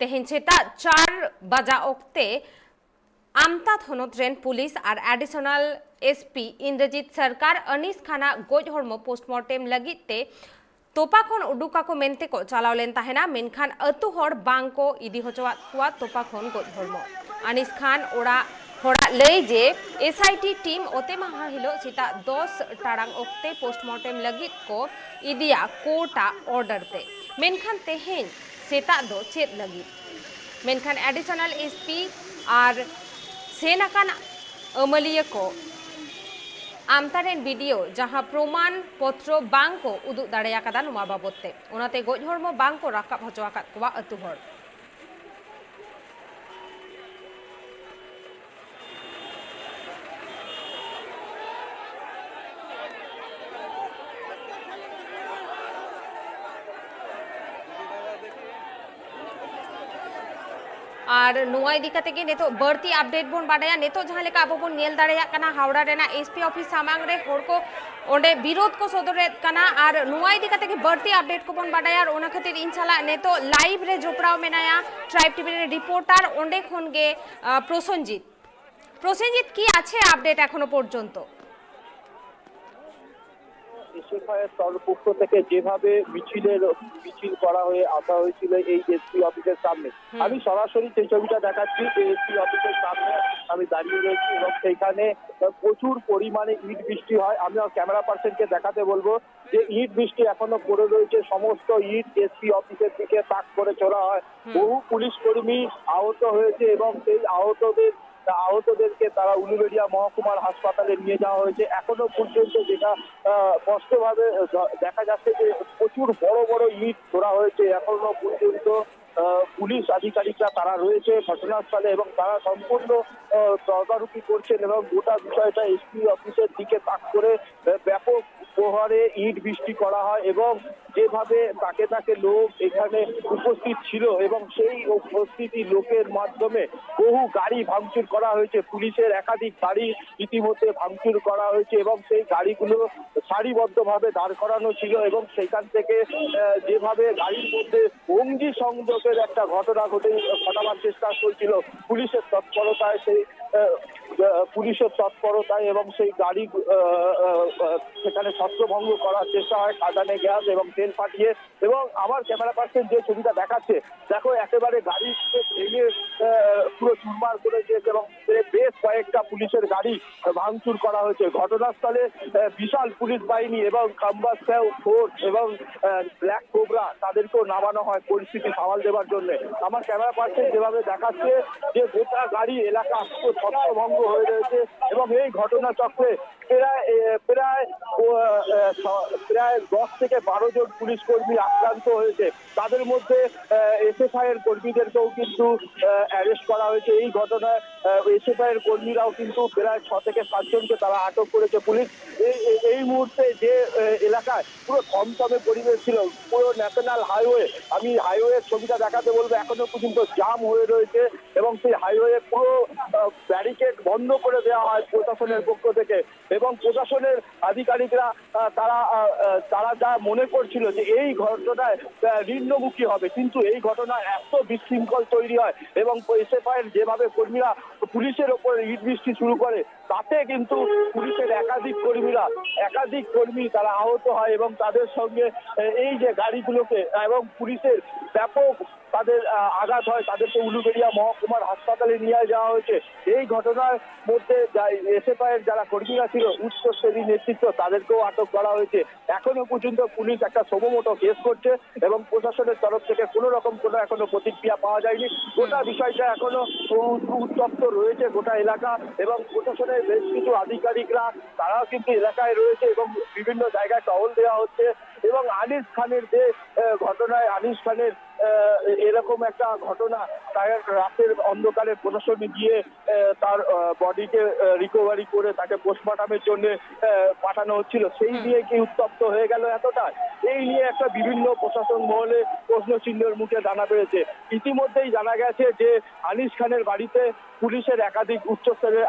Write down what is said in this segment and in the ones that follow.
तेहें सेता 4 बजा ओक्ते आमता थनत rain police और एडिशनल एसपी इंद्रजीत सरकार अनीस खाना गोज हड़मो पोस्टमार्टम लगिते तोपा खन उडुका को मेनते को चलाव लेन ताहेना मेनखान अतु हड़ बांग को इदी होचवात कुआ तोपा खन गोज हड़मो अनीस खान ओड़ा होड़ा लई जे एसआईटी टीम ओते माहा हिलो सीता 10 टाड़ांग ओक्ते पोस्टमार्टम लगित को इदिया कोर्टा ऑर्डर ते मेनखान तेहें सेता दो चेत लगित मेनखान एडिशनल एसपी और सेनाकान अमलिया को आमतारेन वीडियो जहां प्रमाण पत्र बांग को उदुग दाड़ेया कादा नुमा बाबदते ओनाते गोज हड़मो बांग को राकाब होचो आकाद कुवा अतु हड़ और नुआ इदी कते के नेतो बढ़ती अपडेट बोन बाडाया नेतो जहां लेका आबो बोन नेल दाड़ेया कना हावड़ा रेना एसपी ऑफिस सामांग रे होड़ को ओंडे विरोध को सदरे कना और नुआ इदी कते के बढ़ती अपडेट को बोन बाडाया और ओना खातिर इंशाल्लाह नेतो लाइव रे जोपड़ाव मेनाया ट्राइब टीवी रे रिपोर्टर ओंडे खन गे প্রসেনজিৎ কি আছে আপডেট এখনো পর্যন্ত? পক্ষ থেকে যেভাবে মিছিল করা হয়ে আসা হয়েছিল এই এসপি অফিসের সামনে, আমি সরাসরি সেই ছবিটা দেখাচ্ছি যে এসপি অফিসের সামনে আমি দাঁড়িয়ে রয়েছি এবং সেইখানে প্রচুর পরিমাণে ইট বৃষ্টি হয়। আমি ক্যামেরা পার্সনকে দেখাতে বলবো যে ইট বৃষ্টি এখনো পড়ে রয়েছে, সমস্ত ইট এসপি অফিসের দিকে তাক করে চলা হয়। বহু পুলিশ কর্মী আহত হয়েছে এবং সেই আহতদেরকে তারা উলুবেড়িয়া মহকুমার হাসপাতালে নিয়ে যাওয়া হয়েছে। এখনো পর্যন্ত যেটা স্পষ্টভাবে দেখা যাচ্ছে যে প্রচুর বড় বড় ইট ছোড়া হয়েছে। এখনো পর্যন্ত পুলিশ আধিকারিকরা তারা রয়েছে ঘটনাস্থলে এবং তারা সম্পূর্ণ তদারকি করছেন এবং গোটা বিষয়টা এসপি অফিসের দিকে তাক করে ব্যাপক প্রহারে ইট বৃষ্টি করা হয় এবং যেভাবে তাকে তাকে লোক এখানে উপস্থিত ছিল এবং সেই উপস্থিতি লোকের মাধ্যমে বহু গাড়ি ভাঙচুর করা হয়েছে। পুলিশের একাধিক গাড়ি ইতিমধ্যে ভাঙচুর করা হয়েছে এবং সেই গাড়িগুলো সারিবদ্ধভাবে দাঁড় করানো ছিল এবং সেখান থেকে যেভাবে গাড়ির মধ্যে অঙ্গি সংযোগের একটা ঘটনা ঘটাবার চেষ্টা করছিল পুলিশের তৎপরতায় এবং সেই গাড়ি সেখানে ছত্রভঙ্গ করার চেষ্টা হয় কাঁদানে গ্যাস এবং তেল ফাটিয়ে। এবং আমার ক্যামেরা পার্সন যে ছবিটা দেখাচ্ছে দেখো একেবারে গাড়ি ভেঙে পুরো চুরমার করে দিয়েছে এবং বেশ কয়েকটা পুলিশের গাড়ি ভাঙচুর করা হয়েছে। ঘটনাস্থলে বিশাল পুলিশ বাহিনী এবং কাম্বাসেও ফোর্স এবং ব্ল্যাক কোবরা তাদেরকেও নামানো হয় পরিস্থিতি সামাল দেওয়ার জন্য। আমার ক্যামেরা পার্সন যেভাবে দেখাচ্ছে যে গোটা গাড়ি এলাকা ছত্রভঙ্গ হয়ে রয়েছে এবং এই ঘটনা চক্রে প্রায় 10 থেকে 12 জন পুলিশ কর্মী আক্রান্ত হয়েছে। তাদের মধ্যে এসএফআই এর কর্মীদেরকেও কিন্তু অ্যারেস্ট করা হয়েছে। এই ঘটনায় এসএফআই এর কর্মীরাও কিন্তু প্রায় 6 থেকে 7 জনকে তারা আটক করেছে পুলিশ। এই মুহূর্তে যে এলাকায় পুরো থমথমে পরিবেশ ছিল, পুরো ন্যাশনাল হাইওয়ে, আমি হাইওয়ের ছবিটা দেখাতে বলবো, এখনো পর্যন্ত জাম হয়ে রয়েছে এবং সেই হাইওয়ে পুরো ব্যারিকেড বন্ধ করে দেওয়া হয় প্রশাসনের পক্ষ থেকে এবং প্রশাসনের আধিকারিকরা তারা যা মনে করছিল যে এই ঘটনায় নিম্নমুখী হবে, কিন্তু এই ঘটনায় এত বিশৃঙ্খল তৈরি হয় এবং এসএফআই এর যেভাবে কর্মীরা পুলিশের ওপরে ইট বৃষ্টি শুরু করে তাতে কিন্তু পুলিশের একাধিক কর্মী তারা আহত হয় এবং তাদের সঙ্গে এই যে গাড়িগুলোকে এবং পুলিশের ব্যাপক তাদের আঘাত হয়, তাদেরকে উলুবেড়িয়া মহকুমার হাসপাতালে নিয়ে যাওয়া হয়েছে। এই ঘটনার মধ্যে এসএফআই এর যারা কর্মীরা ছিল উচ্চ শ্রেণীর নেতৃত্ব তাদেরকেও আটক করা হয়েছে। এখনো পর্যন্ত পুলিশ একটা সমমত কেস করছে এবং প্রশাসনের তরফ থেকে কোনো রকম এখনো প্রতিক্রিয়া পাওয়া যায়নি। গোটা বিষয়টা এখনো উত্তপ্ত রয়েছে গোটা এলাকা এবং প্রশাসনের বেশ কিছু আধিকারিকরা তারাও কিন্তু এলাকায় রয়েছে এবং বিভিন্ন জায়গায় টহল দেওয়া হচ্ছে এবং আনিস খানের যে ঘটনায় আনিস খানের এরকম একটা ঘটনা, তার রাতের অন্ধকারে প্রশাসনে গিয়ে তার বডিকে রিকভারি করে তাকে পোস্টমর্টমের জন্য পাঠানো হচ্ছিল, সেই নিয়ে কি উত্তপ্ত হয়ে গেল এতটা, এই নিয়ে একটা বিভিন্ন প্রশাসন মহলে প্রশ্ন চিহ্নের মুখে দানা পেয়েছে। ইতিমধ্যেই জানা গেছে যে আনিস খানের বাড়িতে পুলিশের একাধিক উচ্চস্তরের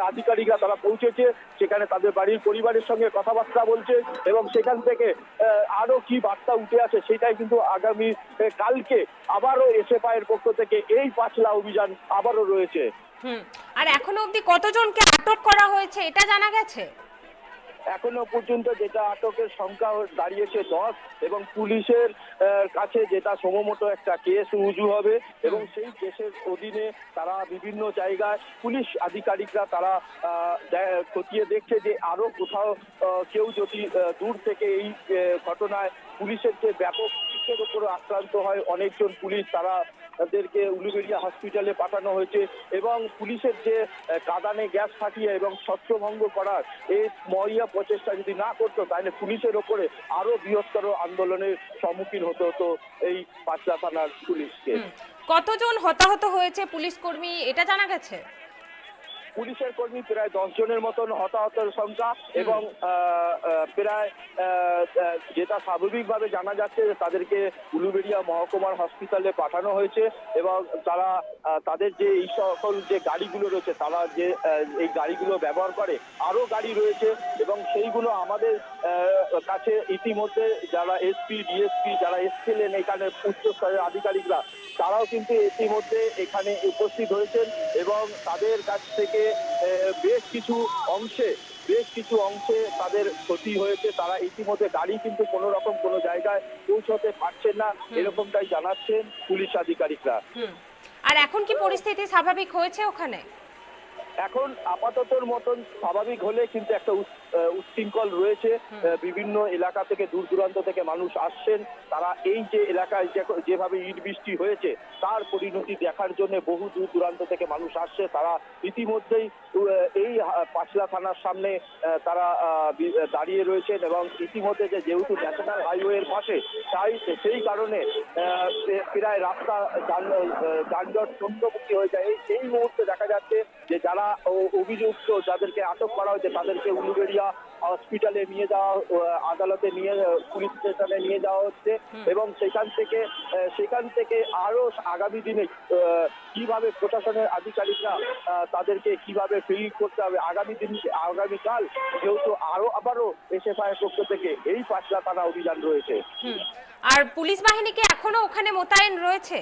আধিকারিকরা তারা পৌঁছেছে, সেখানে তাদের বাড়ির পরিবারের সঙ্গে কথাবার্তা বলছে এবং সেখান থেকে আরো কি বার্তা উঠে আসে সেটাই কিন্তু আগামী কাল কালকে আবারও এসএফআই এর পক্ষ থেকে এই পাঁচলা অভিযান আবারও রয়েছে। আর এখনো অবধি কতজনকে আটক করা হয়েছে এটা জানা গেছে? এখনো পর্যন্ত যেটা আটকের সংখ্যা দাঁড়িয়েছে 10 এবং পুলিশের কাছে যেটা সমমতো একটা কেস রুজু হবে এবং সেই কেসের অধীনে তারা বিভিন্ন জায়গায় পুলিশ আধিকারিকরা তারা খতিয়ে দেখছে যে আরো কোথাও কেউ যদি দূর থেকে এই ঘটনায় পুলিশের যে ব্যাপক পুলিশের উপর আক্রান্ত হয় অনেকজন পুলিশ তাদেরকে উলুবেড়িয়া হসপিটালে পাঠানো হয়েছে এবং পুলিশের যে কাঁদানে গ্যাস ফাটিয়ে এবং ছত্রভঙ্গ করার এই মরিয়া প্রচেষ্টা যদি না করতো তাহলে পুলিশের ওপরে আরো বৃহত্তর আন্দোলনের সম্মুখীন হতে হতো এই পাঁচলা থানার পুলিশকে। কতজন হতাহত হয়েছে পুলিশ কর্মী এটা জানা গেছে? পুলিশের কর্মী প্রায় 10 জনের মতন হতাহতের সংখ্যা এবং প্রায় যেটা স্বাভাবিকভাবে জানা যাচ্ছে তাদেরকে উলুবেড়িয়া মহকুমার হসপিটালে পাঠানো হয়েছে এবং তারা তাদের যে এই সকল যে গাড়িগুলো রয়েছে তারা যে এই গাড়িগুলো ব্যবহার করে আরো গাড়ি রয়েছে এবং সেইগুলো আমাদের কাছে ইতিমধ্যে যারা এসপি ডিএসপি যারা এসছিলেন এখানে উচ্চস্তরের আধিকারিকরা তারাও কিন্তু ইতিমধ্যে এখানে উপস্থিত হয়েছেন এবং তাদের কাছ থেকে বেশ কিছু অংশে তাদের ক্ষতি হয়েছে। তারা ইতিমধ্যে গাড়ি কিন্তু কোনো রকম কোনো জায়গায় পৌঁছতে পারছেন না এরকমটাই জানাচ্ছেন পুলিশ আধিকারিকরা। আর এখন কি পরিস্থিতি স্বাভাবিক হয়েছে ওখানে? এখন আপাততর মতন স্বাভাবিক হলে কিন্তু একটা উচ্ছৃঙ্খল রয়েছে। বিভিন্ন এলাকা থেকে দূর দূরান্ত থেকে মানুষ আসছেন, তারা এই যে এলাকায় যেভাবে ইট বৃষ্টি হয়েছে তার পরিণতি দেখার জন্য বহু দূর দূরান্ত থেকে মানুষ আসছে। তারা ইতিমধ্যেই এই পাঁচলা থানার সামনে তারা দাঁড়িয়ে রয়েছেন এবং ইতিমধ্যে যেহেতু ন্যাশনাল হাইওয়ের পাশে তাই সেই কারণে প্রায় রাস্তা যানজট শূন্যমুখী হয়ে যায়। এই মুহূর্তে দেখা যাচ্ছে যে যারা অভিযুক্ত যাদেরকে আটক করা হয়েছে তাদেরকে উলুবেড়িয়া হসপিটালে নিয়ে যাওয়া আদালতে নিয়ে পুলিশ স্টেশনে নিয়ে যাওয়া হচ্ছে এবং সেখান থেকে আরো আগামী দিনে কিভাবে প্রশাসনের আধিকারিকরা তাদেরকে কিভাবে ফিল করতে হবে আগামীকাল যেহেতু আবারও এসএফআই এর পক্ষ থেকে এই পাঁচলা থানা অভিযান রয়েছে। আর পুলিশ বাহিনী কি এখনো ওখানে মোতায়েন রয়েছে?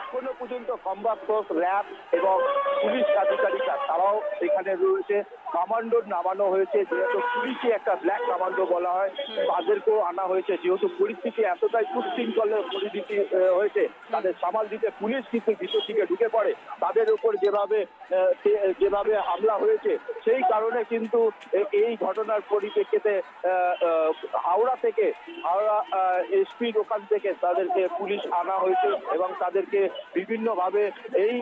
এখনো পর্যন্ত কমব্যাট ফোর্স র্যাব এবং পুলিশ আধিকারিকরা তারাও এখানে রয়েছে। কমান্ডো নামানো হয়েছে, যেহেতু পুলিশই একটা ব্ল্যাক কমান্ডো বলা হয়, তাদেরকেও আনা হয়েছে। যেহেতু পরিস্থিতি এতটাই উচ্ছৃঙ্খল পরিস্থিতি হয়েছে তাদের সামাল দিতে পুলিশ কিন্তু ভিতর থেকে ঢুকে পড়ে। তাদের উপর যেভাবে হামলা হয়েছে সেই কারণে কিন্তু এই ঘটনার পরিপ্রেক্ষিতে হাওড়া এসপির ওখান থেকে তাদেরকে পুলিশ আনা হয়েছে এবং তাদেরকে বিভিন্নভাবে এই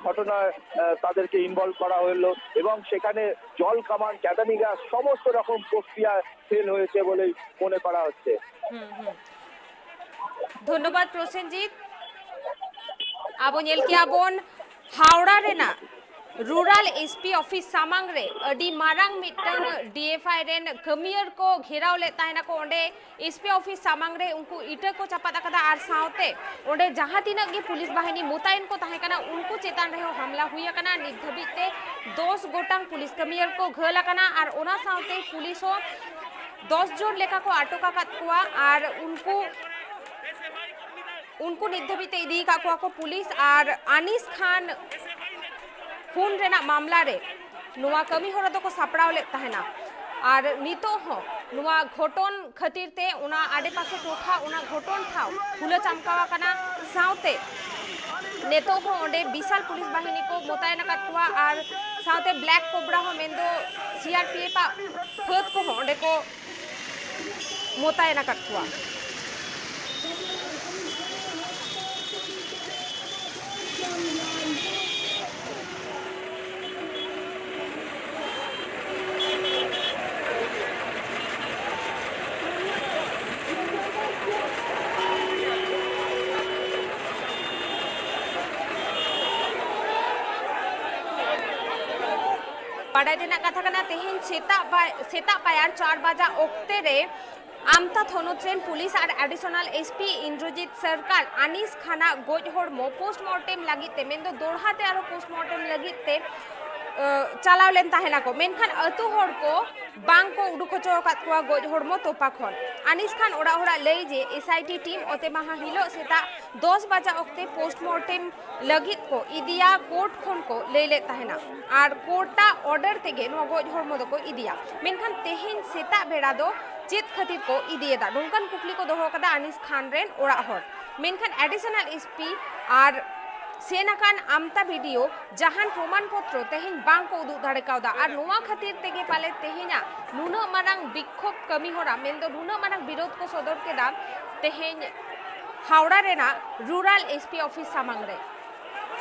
ঘটনায় তাদেরকে ইনভলভ করা হলো এবং সেখানে জল কামান ক্যাটানি গ্যাস সমস্ত রকম প্রক্রিয়া ফেল হয়েছে বলেই মনে করা হচ্ছে। ধন্যবাদ প্রসেনজিৎ। আবো ᱧᱮᱞ ᱠᱮᱜᱼᱟ ᱵᱚᱱ হাওড়া ᱨᱮᱱᱟᱜ रूरल एसपी ऑफिस सामांग रे अडी मारांग मिटन डीएफआई रेन कमियर को घेराव ले ताहेना को ओंडे एसपी ऑफिस सामांग रे उनको इटा को चपात अकदा आर सावते ओंडे जहां तिनक गे पुलिस बाहिनी मुतायन को ताहे कना उनको चेतान रहे हमला हुई कना नित धबिते 10 गोटांग पुलिस कमियर को घल कना आर ओना सावते पुलिस हो 10 जन लेखा को आटक आकात कुआ आर उनको नित धबिते इदी का को पुलिस आर अनीस खान खून रेना मामला रे नुआ कमी होरा दो को सापड़ाव ले तहना और नितो हो नुआ घोटन खातिर ते उना आडे पासे टोठा उना घोटन ठाव हुला चमकावा कना सावते नेतो हो ओंडे विशाल पुलिस बाहिनी को मोतायन काटुआ और सावते ब्लैक कोबरा हो मेंदो सीआरपीएफ फत को हो ओंडे को मोतायन काटुआ बाडाय देना कथा कना तेहेन सेता पायार 4 बाजा ओक्ते रे आमता थोनोत्रेन पुलिस और एडिशनल एसपी इंद्रजीत सरकार अनीस खाना गोज होड़मो पोस्टमार्टम लगिते मेंदो दोड़हाते आरो पोस्टमार्टम लगिते चलाव लेन ताहेना को मेनखान अतु हर को बांग को उडुक हचो अकाद कोआ गज हरमो तोपा खन आनिस खान ओड़ा ओड़ा लई जे एसआईटी टीम ओते माहा हिलो सेता 10 बजा ओक्ते पोस्टमार्टम लगित को इदिया कोर्ट खन को लेले ताहेना आर कोर्टा ऑर्डर तेगे नो गज हरमो दो को इदिया मेनखान तेहिन सेता बेड़ा दो चेत खातिर को इदियेदा नोंकान कुकली को दोहो कदा आनिस खान रेन ओड़ा हर मेनखान एडिशनल एसपी आर सेनाकान आमता वीडियो जहान प्रमाण पत्र तेहिन बांग को उदुग दाड़े कावदा आर नोवा खातिर तेगे पाले तेहिना नुना मारांग विक्षोभ कमी होरा मेंदो नुना मारांग विरोध को सदर केदा तेहिन हावड़ा रेना रूरल एसपी ऑफिस सामांग रे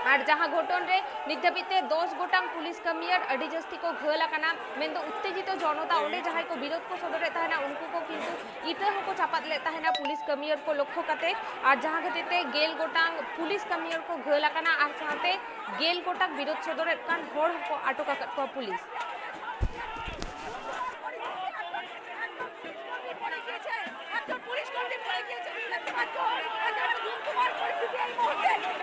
और जहां घटन रे निधाबिते 10 गोटांग पुलिस कमियर अडी जस्ती को घला काना मेंदो उत्तेजित जनता ओंडे जहां को विरोध को सदरे ताहेना उनको को किंतु इटे हको चापात ले ताहेना पुलिस कमियर को लक्ष्य काते और जहां गतिते गेल गोटांग पुलिस कमियर को घला काना और साथे गेल गोटांग विरोध सदरे कान होड़ को आटक को पुलिस पुलिस को पड़े गए